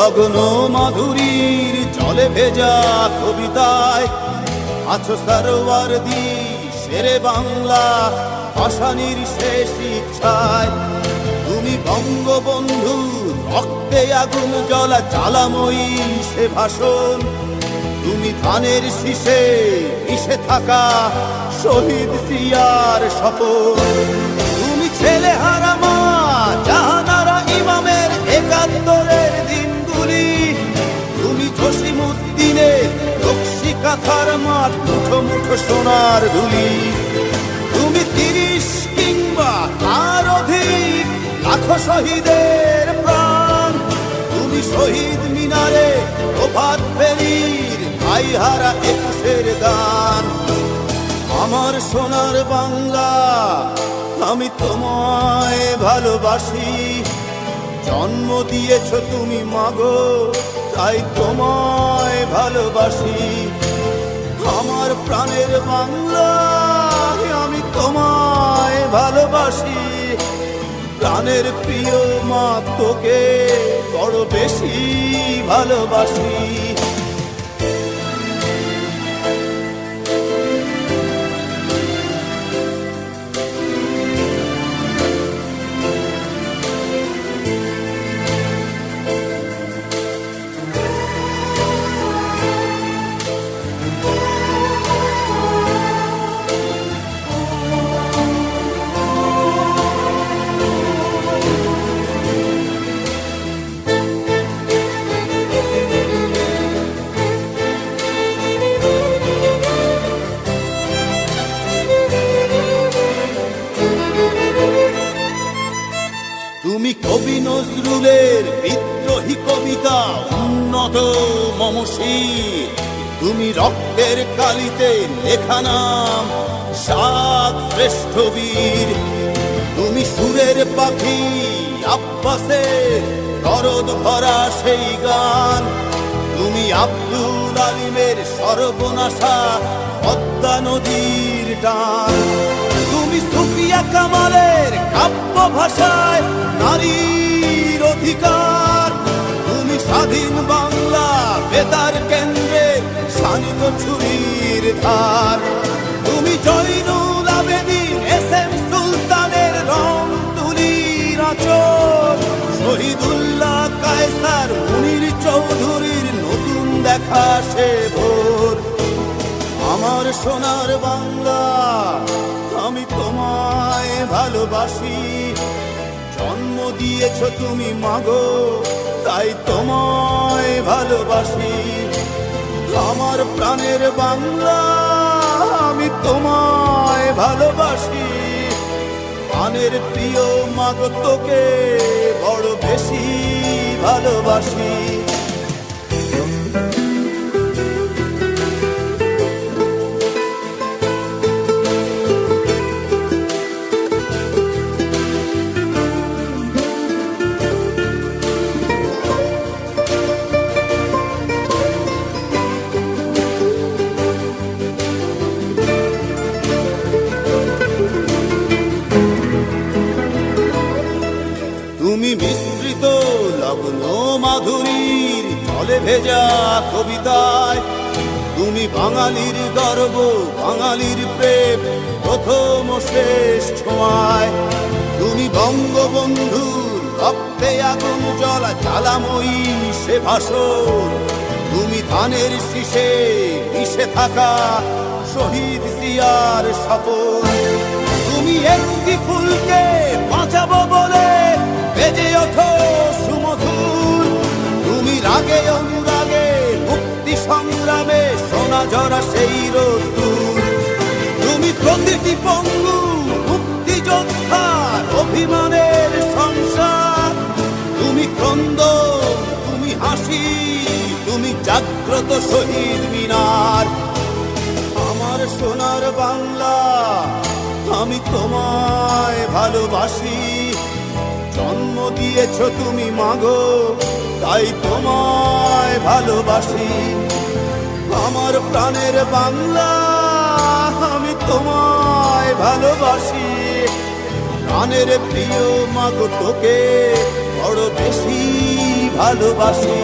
লগ্ন মাধুরীর জলে ভেজা কবিতায় আছো সরোয়ারদি শেরে বাংলা ভাষানির শেষ ইচ্ছায়। তুমি বঙ্গবন্ধু রক্তে আগুন জ্বলা জ্বালাময়ী সে ভাষণ। তুমি ধানের শীষে মিশে থাকা শহীদ জিয়ার শপথ। তুমি ছেলে হারা মা জাহানারা ইমামের একাত্তরের দিনগুলি। তুমি জসিমউদ্দিনের রক্সি কাঁথার মাঠ মুঠো মুঠো সোনার ধুলি। তুমি ৩০ কিংবা তার অধিক লাখো শহীদের প্রাণ। তুমি শহীদ মিনারে প্রভাত ফেরির ভাইহারা ২১-এর গান। আমার সোনার বাংলা আমি তোমায় ভালোবাসি। জন্ম দিয়েছ তুমি মাগো তাই তোমায় ভালোবাসি। আমার প্রাণের বাংলা আমি তোমায় ভালোবাসি। প্রাণের প্রিয় মা তোকে বড় বেশি ভালোবাসি। তুমি কবি নজরুলের বিদ্রোহী কবিতা উন্নত মমশীর। তুমি রক্তের কালিতে লেখা নাম সাত শ্রেষ্ঠ বীর। তুমি সুরের পাখি আব্বাসের দরদ ভরা সেই গান। তুমি আব্দুল আলিমের সর্বনাশা পদ্মা নদীর টান। তুমি সুফিয়া কামালের কাব্য ভাষায় নারীর অধিকার। তুমি স্বাধীন বাংলা বেতার কেন্দ্রের শানিত ছুরির ধার। তুমি জয়নুল আবেদিন এস.এম. সুলতানের রং তুলির আঁচল। শহীদুল্লাহ কায়সার মুনির চৌধুরীর নতুন দেখা সে ভোর। আমার সোনার বাংলা আমি তোমায় ভালোবাসি। জন্ম দিয়েছ তুমি মাগো তাই তোমায় ভালোবাসি। আমার প্রাণের বাংলা আমি তোমায় ভালোবাসি। প্রাণের প্রিয় মাগো তোকে বড় বেশি ভালোবাসি। তুমি মিশ্রিত লগ্ন মাধুরীর জলে ভেজা কবিতায়। তুমি বাঙালির গর্ব বাঙালির প্রেম প্রথম শেষ ছোঁয়ায়। তুমি বঙ্গবন্ধুর রক্তে আগুন জ্বলা জ্বালাময়ী সে ভাষণ। তুমি ধানের শীষে মিশে থাকা শহীদ জিয়ার শপথ। তুমি একটি ফুলকে বাঁচাবো বলে বেজে ওঠো সুমধুর। তুমি রাগে অনুরাগে মুক্তি সংগ্রামে সোনা ঝরা সেই রোদ্দুর। তুমি প্রতিটি পঙ্গু মুক্তিযোদ্ধার অভিমানের সংসার। তুমি ক্রন্দন তুমি হাসি তুমি জাগ্রত শহীদ মিনার। আমার সোনার বাংলা আমি তোমায় ভালোবাসি। জন্ম দিয়েছ তুমি মাগো তাই তোমায় ভালোবাসি। আমার প্রাণের বাংলা আমি তোমায় ভালোবাসি। প্রাণের প্রিয় মাগো তোকে বড় বেশি ভালোবাসি।